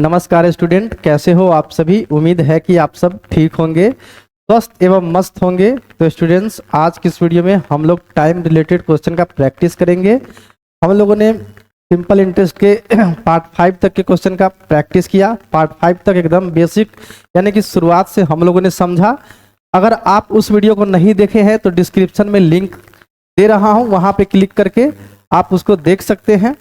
नमस्कार स्टूडेंट, कैसे हो आप सभी। उम्मीद है कि आप सब ठीक होंगे, स्वस्थ एवं मस्त होंगे। तो स्टूडेंट्स, आज की इस वीडियो में हम लोग टाइम रिलेटेड क्वेश्चन का प्रैक्टिस करेंगे। हम लोगों ने सिंपल इंटरेस्ट के पार्ट 5 तक के क्वेश्चन का प्रैक्टिस किया। पार्ट 5 तक एकदम बेसिक यानी कि शुरुआत से हम लोगों ने समझा। अगर आप उस वीडियो को नहीं देखे हैं तो डिस्क्रिप्शन में लिंक दे रहा हूँ, वहाँ पे क्लिक करके आप उसको देख सकते हैं।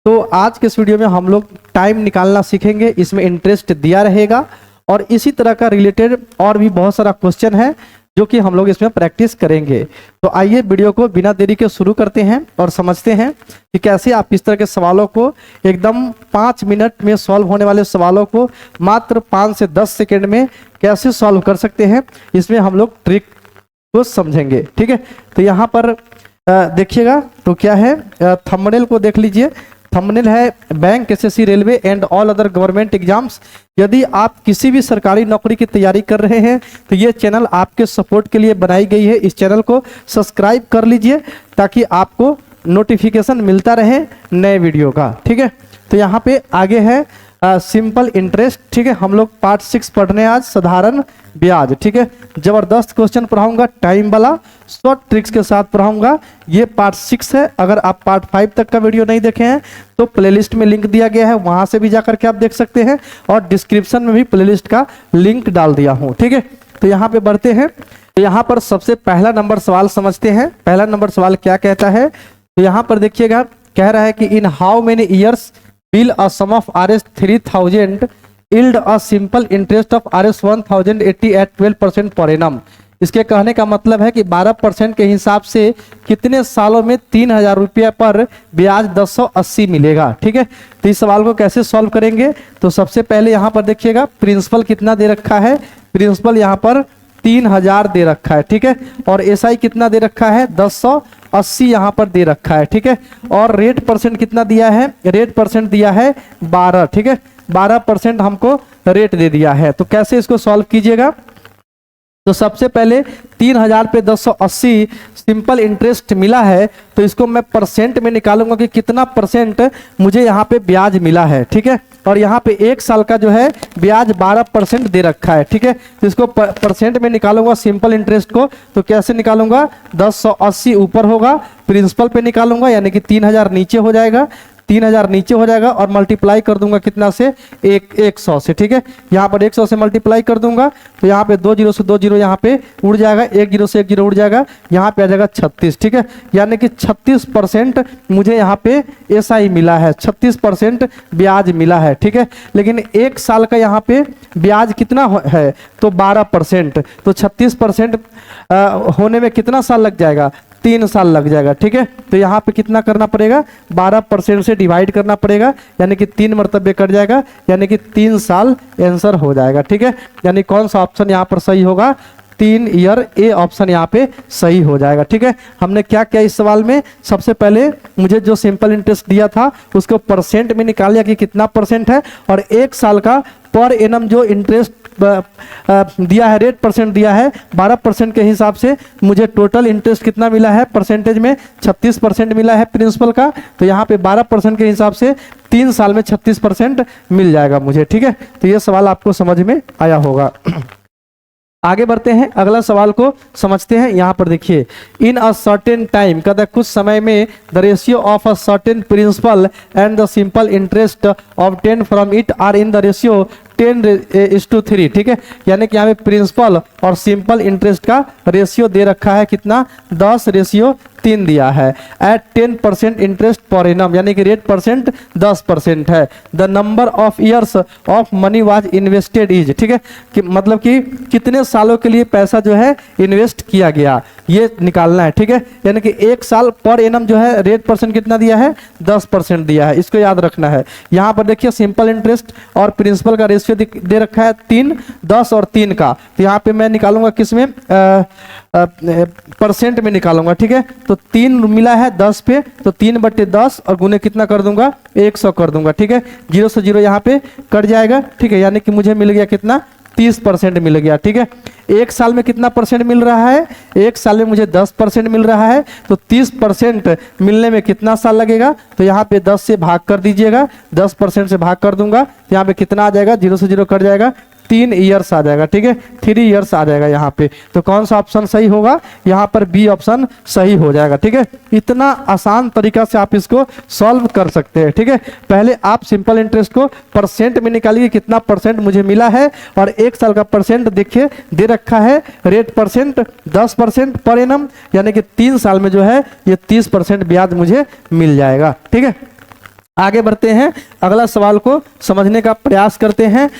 तो आज के इस वीडियो में हम लोग टाइम निकालना सीखेंगे, इसमें इंटरेस्ट दिया रहेगा और इसी तरह का रिलेटेड और भी बहुत सारा क्वेश्चन है जो कि हम लोग इसमें प्रैक्टिस करेंगे। तो आइए वीडियो को बिना देरी के शुरू करते हैं और समझते हैं कि कैसे आप इस तरह के सवालों को एकदम 5 मिनट में सॉल्व होने वाले सवालों को मात्र 5 से 10 सेकेंड में कैसे सॉल्व कर सकते हैं। इसमें हम लोग ट्रिक को समझेंगे, ठीक है। तो यहाँ पर देखिएगा, तो क्या है, थंबनेल को देख लीजिए। थंबनेल है bank, SSC, railway and all other government exams. यदि आप किसी भी सरकारी नौकरी की तैयारी कर रहे हैं तो ये चैनल आपके सपोर्ट के लिए बनाई गई है। इस चैनल को सब्सक्राइब कर लीजिए ताकि आपको नोटिफिकेशन मिलता रहे नए वीडियो का, ठीक है। तो यहाँ पे आगे है सिंपल इंटरेस्ट, ठीक है। हम लोग पार्ट 6 पढ़ने आज, साधारण ब्याज, ठीक है। जबरदस्त क्वेश्चन पढ़ाऊंगा, टाइम वाला, शॉर्ट ट्रिक्स के साथ पढ़ाऊंगा। ये पार्ट 6 है। अगर आप पार्ट 5 तक का वीडियो नहीं देखे हैं तो प्लेलिस्ट में लिंक दिया गया है, वहां से भी जाकर के आप देख सकते हैं और डिस्क्रिप्शन में भी प्लेलिस्ट का लिंक डाल दिया हूं, ठीक है। तो यहाँ पे बढ़ते हैं। तो यहाँ पर सबसे पहला नंबर सवाल समझते हैं। पहला नंबर सवाल क्या कहता है, तो यहाँ पर देखिएगा, कह रहा है कि इन how many years will a sum of Rs 3000 yield a simple interest of Rs 1080 at 12% per annum। इसके कहने का मतलब है कि 12% के हिसाब से कितने सालों में 3000 रुपया पर ब्याज 1080 मिलेगा, ठीक है। तो इस सवाल को कैसे सॉल्व करेंगे, तो सबसे पहले यहाँ पर देखिएगा प्रिंसिपल कितना दे रखा है। प्रिंसिपल यहाँ पर 3000 दे रखा है, ठीक है। और एसआई कितना दे रखा है, 1080 यहाँ पर दे रखा है, ठीक है। और रेट परसेंट कितना दिया है, रेट परसेंट दिया है 12, ठीक है। 12% हमको रेट दे दिया है। तो कैसे इसको सॉल्व कीजिएगा, तो सबसे पहले 3000 पे 1080 सिंपल इंटरेस्ट मिला है, तो इसको मैं परसेंट में निकालूंगा कि कितना परसेंट मुझे यहाँ पे ब्याज मिला है, ठीक है। और यहाँ पे 1 साल का जो है ब्याज 12% दे रखा है, ठीक है। तो इसको परसेंट में निकालूंगा सिंपल इंटरेस्ट को। तो कैसे निकालूंगा, 1080 ऊपर होगा, प्रिंसिपल पे निकालूंगा यानी कि 3000 नीचे हो जाएगा, 3000 नीचे हो जाएगा और मल्टीप्लाई कर दूंगा कितना से, 100 से, ठीक है। यहाँ पर 100 से मल्टीप्लाई कर दूंगा तो यहाँ पे 2 जीरो से 2 जीरो यहाँ पे उड़ जाएगा, 1 जीरो से 1 जीरो उड़ जाएगा, यहाँ पे आ जाएगा 36, ठीक है। यानी कि 36% मुझे यहाँ पे एसआई मिला है, 36% ब्याज मिला है, ठीक है। लेकिन 1 साल का यहाँ पे ब्याज कितना है, तो 12%। तो 36% होने में कितना साल लग जाएगा, 3 साल लग जाएगा, ठीक है। तो यहाँ पे कितना करना पड़ेगा, 12% से डिवाइड करना पड़ेगा, यानी कि 3 मरतबे कट जाएगा, यानी कि 3 साल आंसर हो जाएगा, ठीक है। यानी कौन सा ऑप्शन यहाँ पर सही होगा, 3 ईयर, ए ऑप्शन यहाँ पे सही हो जाएगा, ठीक है। हमने क्या किया इस सवाल में, सबसे पहले मुझे जो सिंपल इंटरेस्ट दिया था उसको परसेंट में निकाल लिया कि कितना परसेंट है, और 1 साल का पर एनम जो इंटरेस्ट दिया है, रेट परसेंट दिया है 12% के हिसाब से मुझे टोटल इंटरेस्ट कितना मिला है, परसेंटेज में 36% मिला है प्रिंसिपल का। तो यहाँ पे 12% के हिसाब से 3 साल में 36% मिल जाएगा मुझे, ठीक है। तो ये सवाल आपको समझ में आया होगा। आगे बढ़ते हैं, अगला सवाल को समझते हैं। यहाँ पर देखिए, इन अ सर्टेन टाइम, कहता है कुछ समय में, the ratio of a certain principal and the simple interest obtain from it are in the ratio 10:3, ठीक है। यानी कि यहाँ पे प्रिंसिपल और सिंपल इंटरेस्ट का रेशियो दे रखा है कितना, 10:3 दिया है। एट 10% इंटरेस्ट पर एनम, यानी कि रेट परसेंट 10% है। The number of years of money was invested is, ठीक है, कि मतलब कि कितने सालों के लिए पैसा जो है इन्वेस्ट किया गया, ये निकालना है, ठीक है। यानी कि 1 साल पर एनम जो है रेट परसेंट कितना दिया है, 10% दिया है, इसको याद रखना है। यहाँ पर देखिए सिंपल इंटरेस्ट और प्रिंसिपल का रेशियो दे रखा है 3, 10 और 3 का। तो यहाँ पे मैं निकालूंगा किसमें, परसेंट में निकालूंगा, ठीक है। तो 3 मिला है 10 पे, तो 3/10 और गुने कितना कर दूंगा, 100 कर दूंगा, ठीक है। 0 से 0 यहाँ पे कट जाएगा, ठीक है। यानी कि मुझे मिल गया कितना, 30% मिल गया। ठीक है, एक साल में कितना परसेंट मिल रहा है? एक साल में मुझे 10% मिल रहा है, तो 30% मिलने में कितना साल लगेगा? तो यहाँ पे 10 से भाग कर दीजिएगा, 10% से भाग कर दूंगा, यहाँ पे कितना आ जाएगा? 0 से 0 कट जाएगा, 3 ईयर्स आ जाएगा। ठीक है, 3 ईयर्स आ जाएगा यहाँ पे। तो कौन सा ऑप्शन सही होगा? यहाँ पर बी ऑप्शन सही हो जाएगा। ठीक है, इतना आसान तरीका से आप इसको सॉल्व कर सकते हैं। ठीक है, पहले आप सिंपल इंटरेस्ट को परसेंट में निकालिए, कितना परसेंट मुझे मिला है, और एक साल का परसेंट देखिए दे रखा है रेट परसेंट 10% पर एनम, यानी कि 3 साल में जो है ये 30% ब्याज मुझे मिल जाएगा। ठीक है, आगे बढ़ते हैं, अगला सवाल को समझने का प्रयास करते हैं।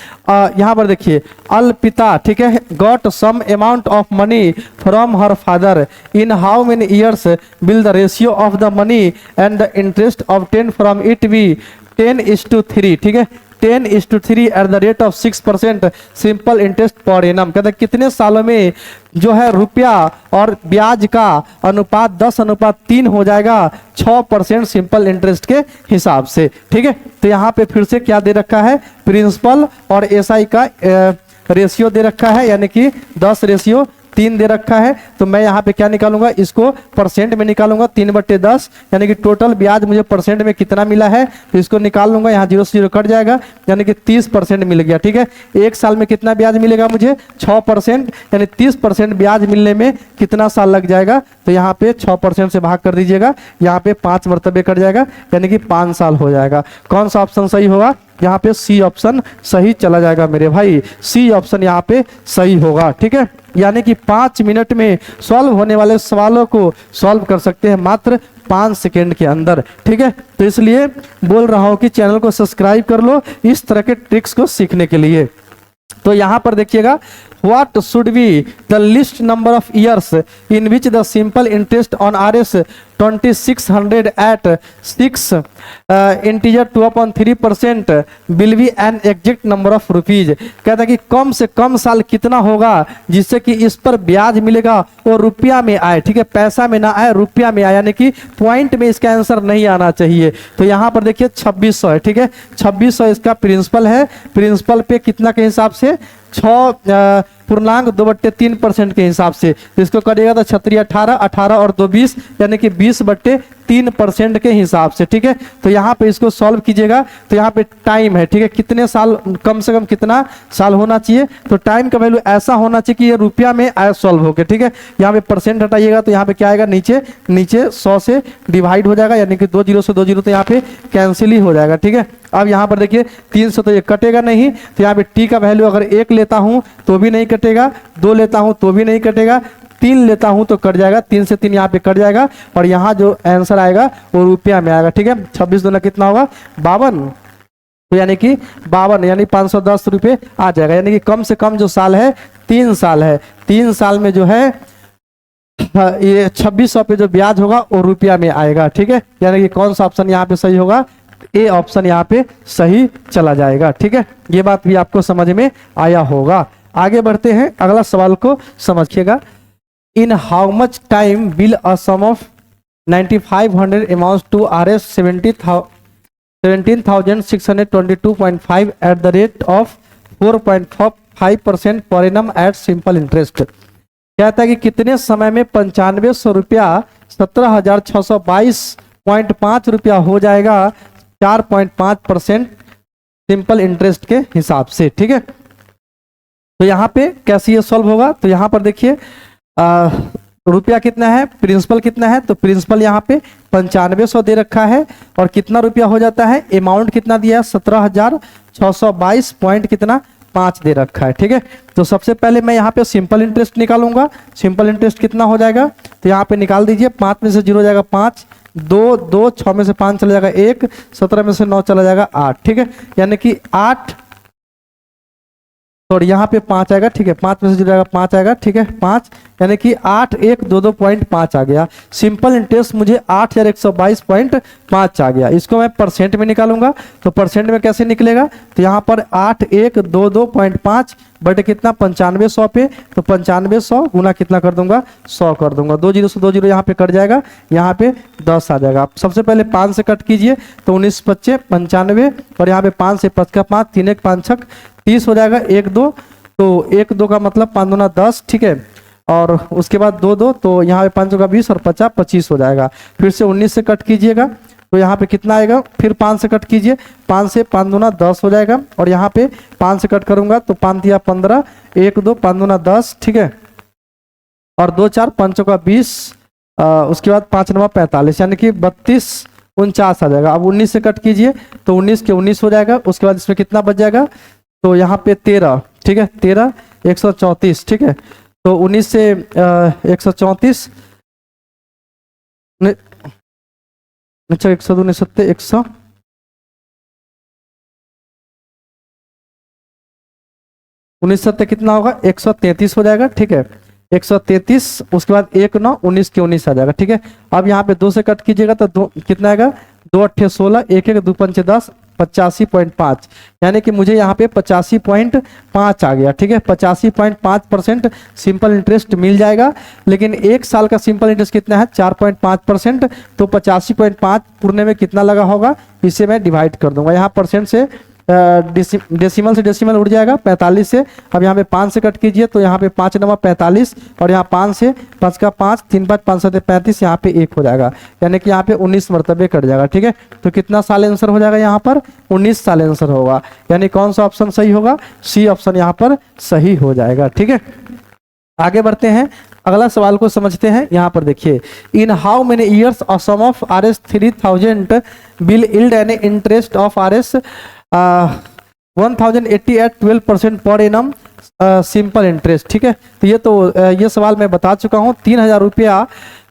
यहाँ पर देखिए, अल्पिता, ठीक है, got some amount of money from her father, in how many years will the ratio of the money and the interest obtain from it be 10:3। ठीक है, 10:3 at the rate of 6% simple interest per annum. कहते हैं कितने सालों में जो है रुपया और ब्याज का अनुपात 10:3 हो जाएगा 6% सिंपल इंटरेस्ट के हिसाब से। ठीक है, तो यहाँ पे फिर से क्या दे रखा है? प्रिंसिपल और एसआई का रेशियो दे रखा है, यानी कि 10:3 दे रखा है। तो मैं यहाँ पे क्या निकालूंगा? इसको परसेंट में निकालूंगा, 3/10, यानी कि टोटल ब्याज मुझे परसेंट में कितना मिला है, तो इसको निकाल लूंगा, यहाँ 0 से 0 कट जाएगा, यानी कि 30% मिल गया। ठीक है, एक साल में कितना ब्याज मिलेगा मुझे? 6%, यानी 30% ब्याज मिलने में कितना साल लग जाएगा? तो यहाँ पे 6% से भाग कर दीजिएगा, यहाँ पे 5 मरतबे कट जाएगा, यानी कि 5 साल हो जाएगा। कौन सा ऑप्शन सही होगा? यहाँ पे सी ऑप्शन सही चला जाएगा मेरे भाई, सी ऑप्शन यहाँ पे सही होगा। ठीक है, यानी कि 5 मिनट में सॉल्व होने वाले सवालों को सॉल्व कर सकते हैं मात्र 5 सेकेंड के अंदर। ठीक है, तो इसलिए बोल रहा हूं कि चैनल को सब्सक्राइब कर लो इस तरह के ट्रिक्स को सीखने के लिए। तो यहां पर देखिएगा, what should be the least number of years in which the simple interest on Rs 2600 at 6 integer 2/3% will be an exact number of rupees। कहता है कि कम से कम साल कितना होगा जिससे कि इस पर ब्याज मिलेगा और रुपया में आए। ठीक है, पैसा में ना आए, रुपया में आए, यानी कि पॉइंट में इसका आंसर नहीं आना चाहिए। तो यहाँ पर देखिए 2600 है। ठीक है, 2600 इसका प्रिंसिपल है, प्रिंसिपल पे कितना के हिसाब से? 6.2/3% के हिसाब से। तो इसको करिएगा तो 36 18, 18 और 2 20, यानी कि 20/3% के हिसाब से। ठीक है, तो यहाँ पे इसको सॉल्व कीजिएगा, तो यहाँ पे टाइम है। ठीक है, कितने साल, कम से कम कितना साल होना चाहिए? तो टाइम का वैल्यू ऐसा होना चाहिए कि ये रुपया में आए सॉल्व होके। ठीक है, यहाँ पे परसेंट हटाइएगा तो यहाँ पे क्या आएगा? नीचे 100 से डिवाइड हो जाएगा, यानी कि 2 0 से 2 0 तो यहाँ पे कैंसिल ही हो जाएगा। ठीक है, अब यहाँ पर देखिए 300 तो ये कटेगा नहीं, तो यहाँ पे टी का वैल्यू अगर 1 लेता हूँ तो भी नहीं कटेगा, 2 लेता हूँ तो भी नहीं कटेगा, 3 लेता हूं तो कट जाएगा, 3 से 3 यहाँ पे कट जाएगा, और यहाँ जो आंसर आएगा वो रुपया में आएगा। ठीक है, 26 दूना कितना होगा? 52, तो यानी कि 52 यानी 510 रुपये आ जाएगा। यानी कि कम से कम जो साल है 3 साल है, 3 साल में जो है ये 2600 पे जो ब्याज होगा वो रुपया में आएगा। ठीक है, यानी कि कौन सा ऑप्शन यहाँ पे सही होगा? ए ऑप्शन यहाँ पे सही चला जाएगा। ठीक है, ये बात भी आपको समझ में आया होगा। आगे बढ़ते हैं, अगला सवाल को समझिएगा। In how much time will a sum of 9500 amounts to Rs 17,622.5 at the rate of 4.5% per annum at simple interest। कहता है कि कितने समय में 9500 रुपया 17,622.5 रुपया हो जाएगा 4.5% सिंपल इंटरेस्ट के हिसाब से। ठीक है, तो यहाँ पे कैसे ये सॉल्व होगा? तो यहाँ पर देखिए रुपया कितना है, प्रिंसिपल कितना है, तो प्रिंसिपल यहाँ पे 9500 दे रखा है, और कितना रुपया हो जाता है? अमाउंट कितना दिया है? 17,622 पॉइंट कितना 5 दे रखा है। ठीक है, तो सबसे पहले मैं यहाँ पे सिंपल इंटरेस्ट निकालूंगा। सिंपल इंटरेस्ट कितना हो जाएगा? तो यहाँ पे निकाल दीजिए, 5 में से 0 हो जाएगा 5, 2 2, 6 में से 5 चला जाएगा 1, 17 में से 9 चला जाएगा 8। ठीक है, यानी कि 8, और यहाँ पे 5 आएगा। ठीक है, 5 में से 0 आएगा 5 आएगा। ठीक है, 5 यानी कि 8 1 2 2.5 आ गया। सिंपल इंटरेस्ट मुझे 8122.5 आ गया। इसको मैं परसेंट में निकालूंगा, तो परसेंट में कैसे निकलेगा? तो यहाँ पर 8 1 2 2.5 बटे कितना 9500 पे, तो 9500 गुना कितना कर दूंगा? 100 कर दूंगा। 2 0 से 2 0 यहाँ पे कट जाएगा, यहाँ पे 10 आ जाएगा। सबसे पहले 5 से कट कीजिए, तो 19 25 95, और यहाँ पे 5 से 5 का 5 3 1 5 6 30 हो जाएगा। 1 2 तो 1 2 का मतलब 5 दूना 10, ठीक है, और उसके बाद 2 2, तो यहाँ पे 5 का 20 और 50 25 हो जाएगा। फिर से 19 से कट कीजिएगा तो यहाँ पे कितना आएगा, फिर 5 से कट कीजिए, 5 से 5 दूना 10 हो जाएगा, और यहाँ पे 5 से कट करूंगा तो 5 दिया 15, 1 2 5 दूना 10, ठीक है, और 2 4 5 का 20, उसके बाद 5 9 45, यानी कि 32 49 आ जाएगा। अब 19 से कट कीजिए तो 19 के 19 हो जाएगा। उसके बाद इसमें कितना बच जाएगा, तो यहाँ पे 13, ठीक है, 13 134, ठीक है, तो 19 से 134, अच्छा 102 170 100, उन्नीस सत्ते कितना होगा, 133 हो जाएगा, ठीक है, 133, उसके बाद 1 9 19 के 19 आ जाएगा, ठीक है। अब यहाँ पे 2 से कट कीजिएगा तो 2 कितना आएगा, 2 8 16, 1 1 2 5 10, 85.5, यानी कि मुझे यहाँ पे 85.5 आ गया, ठीक है, 85.5% सिंपल इंटरेस्ट मिल जाएगा। लेकिन 1 साल का सिंपल इंटरेस्ट कितना है, 4.5%, तो 85.5 पूर्णे में कितना लगा होगा, इसे मैं डिवाइड कर दूंगा। यहाँ परसेंट से डेसिमल से डेसिमल उड़ जाएगा, 45 से। अब यहाँ पे 5 से कट कीजिए तो यहाँ पे 5 9 45, और यहाँ 5 से 5 का 5 3 5 5 7 35, यहाँ पे 1 हो जाएगा, यानी कि यहाँ पे 19 मरतबे कट जाएगा, ठीक है। तो कितना साल आंसर हो जाएगा, यहाँ पर 19 साल आंसर होगा, यानी कौन सा ऑप्शन सही होगा, सी ऑप्शन यहाँ पर सही हो जाएगा, ठीक है। आगे बढ़ते हैं, अगला सवाल को समझते हैं। यहाँ पर देखिए, in how many years a sum of Rs 3000 will yield an interest of Rs 1080 at 12% per annum simple interest, ठीक है। तो ये सवाल मैं बता चुका हूँ। 3000 रुपया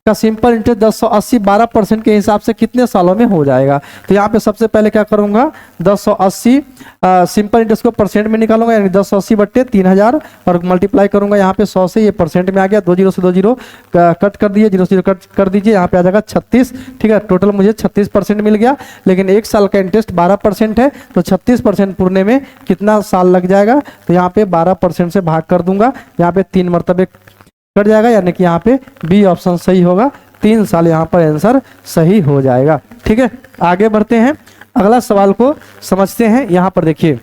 का सिंपल इंटरेस्ट 1080 12% के हिसाब से कितने सालों में हो जाएगा। तो यहाँ पे सबसे पहले क्या करूंगा, 1080 सिंपल इंटरेस्ट को परसेंट में निकालूंगा, यानी 1080 बट्टे 3000 और मल्टीप्लाई करूंगा यहाँ पे 100 से, ये परसेंट में आ गया, 2 0 से 2 0 कट कर दिए, 0 0 कट कर दीजिए, यहाँ पे आ जाएगा 36, ठीक है। टोटल मुझे 36% मिल गया, लेकिन 1 साल का इंटरेस्ट 12% है, तो 36% पूर्णे में कितना साल लग जाएगा, तो यहाँ पे 12% से भाग कर दूंगा, यहाँ पे 3 मरतबे कट जाएगा, यानी कि यहाँ पे बी ऑप्शन सही होगा, 3 साल यहाँ पर आंसर सही हो जाएगा, ठीक है। आगे बढ़ते हैं, अगला सवाल को समझते हैं। यहाँ पर देखिए,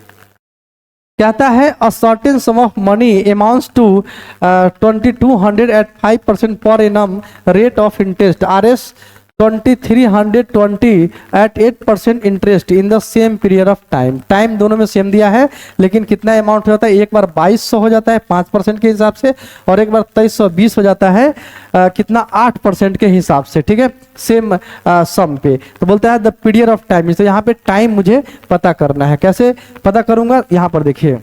कहता है a certain sum of money amounts to 2200 at 5% per annum rate of interest Rs 2320 at 8% interest in the same period of time. Time दोनों में सेम दिया है, लेकिन कितना अमाउंट हो जाता है, एक बार 2200 हो जाता है 5% के हिसाब से, और एक बार 2320 हो जाता है कितना 8% के हिसाब से, ठीक है, सेम सम पे। तो बोलता है द पीरियड ऑफ टाइम, तो यहाँ पे टाइम मुझे पता करना है। कैसे पता करूंगा, यहाँ पर देखिए,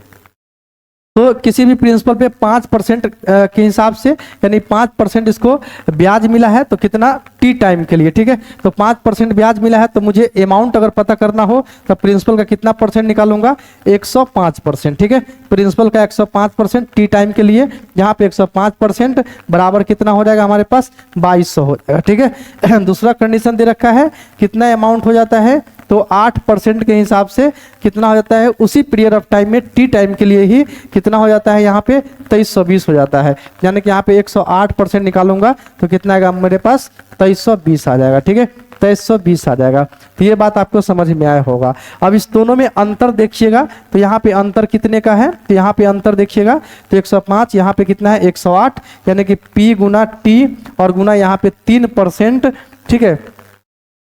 तो किसी भी प्रिंसिपल पे 5% के हिसाब से, यानी 5% इसको ब्याज मिला है, तो कितना टी टाइम के लिए, ठीक है। तो 5% ब्याज मिला है, तो मुझे अमाउंट अगर पता करना हो तो प्रिंसिपल का कितना परसेंट निकालूंगा, 105%, ठीक है। प्रिंसिपल का 105% टी टाइम के लिए, यहाँ पे 105% बराबर कितना हो जाएगा हमारे पास, 2200 हो जाएगा, ठीक है। दूसरा कंडीशन दे रखा है, कितना अमाउंट हो जाता है, तो 8% के हिसाब से कितना हो जाता है, उसी पीरियड ऑफ टाइम में टी टाइम के लिए ही कितना हो जाता है, यहाँ पे 2320 हो जाता है, यानी कि यहाँ पे 108% निकालूंगा तो कितना आएगा मेरे पास, 2320 आ जाएगा, ठीक है, 2320 आ जाएगा। तो ये बात आपको समझ में आया होगा। अब इस दोनों में अंतर देखिएगा, तो यहाँ पे अंतर कितने का है, तो यहाँ पे अंतर देखिएगा, तो 105, यहाँ पे कितना है 108, यानी कि P गुना T और गुना यहाँ पे 3%, ठीक है,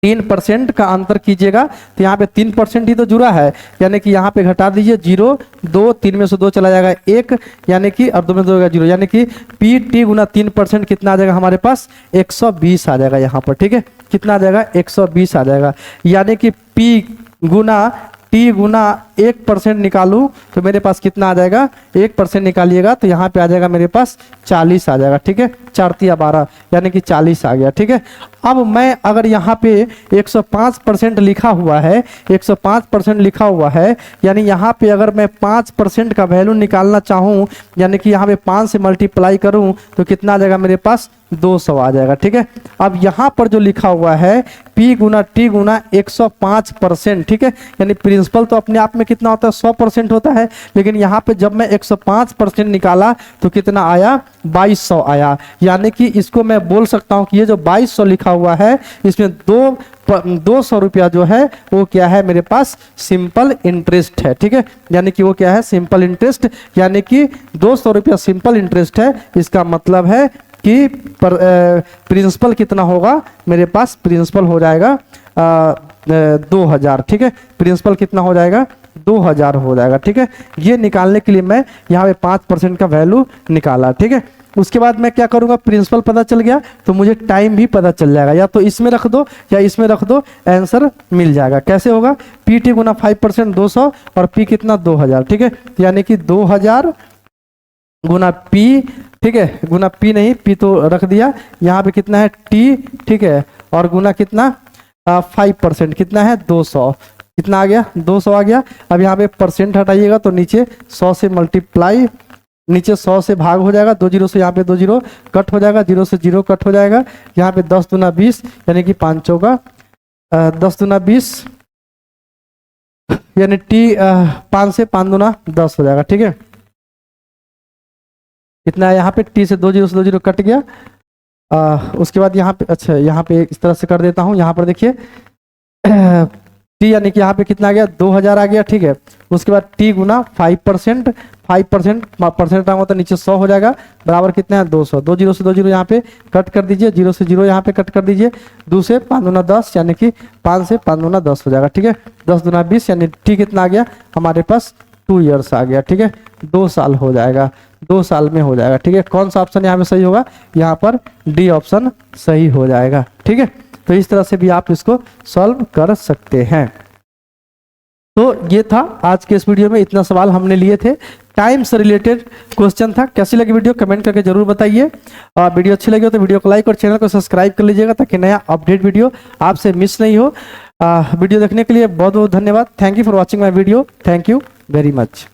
3% का अंतर कीजिएगा, तो यहाँ पे 3% ही तो जुड़ा है, यानी कि यहाँ पे घटा दीजिए 0 2, 3 में से 2 चला जाएगा 1, यानी कि और 2 में 2 0, यानी कि PT गुना 3% कितना आ जाएगा हमारे पास, 120 आ जाएगा यहाँ पर, ठीक है। कितना आ जाएगा, 120 आ जाएगा, यानी कि P गुना T गुना 1% निकालूं तो मेरे पास कितना आ जाएगा, 1% निकालिएगा तो यहाँ पे आ जाएगा मेरे पास 40 आ जाएगा, ठीक है, 4 3 12, यानी कि 40 आ गया, ठीक है। अब मैं अगर यहाँ पे 105% लिखा हुआ है, 105% लिखा हुआ है, यानी यहाँ पे अगर मैं 5% का वैल्यू निकालना चाहूँ, यानी कि यहाँ पे 5 से मल्टीप्लाई करूँ तो कितना आ जाएगा मेरे पास, 200 आ जाएगा, ठीक है। अब यहाँ पर जो लिखा हुआ है P गुना T गुना 105%, ठीक है, यानी प्रिंसिपल तो अपने आप में कितना होता है, 100% होता है, लेकिन यहाँ पे जब मैं 105% निकाला तो कितना आया, 2200 आया, यानी कि इसको मैं बोल सकता हूँ कि ये जो 2200 लिखा लिखा हुआ है, इसमें 200 रुपया जो है वो क्या है मेरे पास सिंपल इंटरेस्ट है। ठीक है, यानी कि वो क्या है सिंपल इंटरेस्ट, यानी कि 200 रुपया सिंपल इंटरेस्ट है। इसका मतलब है कि प्रिंसिपल कितना होगा मेरे पास, प्रिंसिपल हो जाएगा 2000। ठीक है, प्रिंसिपल कितना हो जाएगा 2000 हो जाएगा। ठीक है, ये निकालने के लिए मैं यहाँ पे 5% का वैल्यू निकाला। ठीक है, उसके बाद मैं क्या करूँगा, प्रिंसिपल पता चल गया तो मुझे टाइम भी पता चल जाएगा, या तो इसमें रख दो या इसमें रख दो, आंसर मिल जाएगा। कैसे होगा, पी टी गुना 5% 200 और पी कितना 2000। ठीक है, यानी कि 2000 गुना पी, ठीक है, गुना पी नहीं, पी तो रख दिया, यहाँ पे कितना है टी, ठीक है, और गुना कितना 5% कितना है 200, कितना आ गया 200 आ गया। अब यहाँ पे परसेंट हटाइएगा तो नीचे 100 से मल्टीप्लाई, नीचे 100 से भाग हो जाएगा, 2 जीरो से यहाँ पे 2 जीरो कट हो जाएगा, 0 से 0 कट हो जाएगा, यहाँ पे 10 दूना 20 यानी कि 5 चौका 10 दूना 20 यानी टी 5 से 5 दूना 10 हो जाएगा। ठीक है, कितना है यहाँ पे टी से 2 जीरो से 2 जीरो कट गया। उसके बाद यहाँ पे, अच्छा यहाँ पे इस तरह से कर देता हूँ, यहाँ पर देखिए टी यानी कि यहाँ पे कितना आ गया 2000 आ गया। ठीक है, उसके बाद टी गुना 5%, 5% परसेंट होता है नीचे 100 हो जाएगा, बराबर कितना है 200, 2 जीरो से 2 जीरो यहाँ पे कट कर दीजिए, 0 से 0 यहाँ पे कट कर दीजिए, 2 से 5 दूना 10 यानी कि 5 से 5 दूना 10 हो जाएगा। ठीक है, 10 दूना 20 यानी टी कितना आ गया हमारे पास 2 ईयर्स आ गया। ठीक है, 2 साल हो जाएगा, 2 साल में हो जाएगा। ठीक है, कौन सा ऑप्शन यहाँ पे सही होगा, यहाँ पर डी ऑप्शन सही हो जाएगा। ठीक है, तो इस तरह से भी आप इसको सॉल्व कर सकते हैं। तो ये था आज के इस वीडियो में, इतना सवाल हमने लिए थे, टाइम से रिलेटेड क्वेश्चन था। कैसी लगी वीडियो कमेंट करके जरूर बताइए, और वीडियो अच्छी लगी हो तो वीडियो को लाइक और चैनल को सब्सक्राइब कर लीजिएगा ताकि नया अपडेट वीडियो आपसे मिस नहीं हो। वीडियो देखने के लिए बहुत बहुत धन्यवाद। Thank you for watching my video, thank you very much.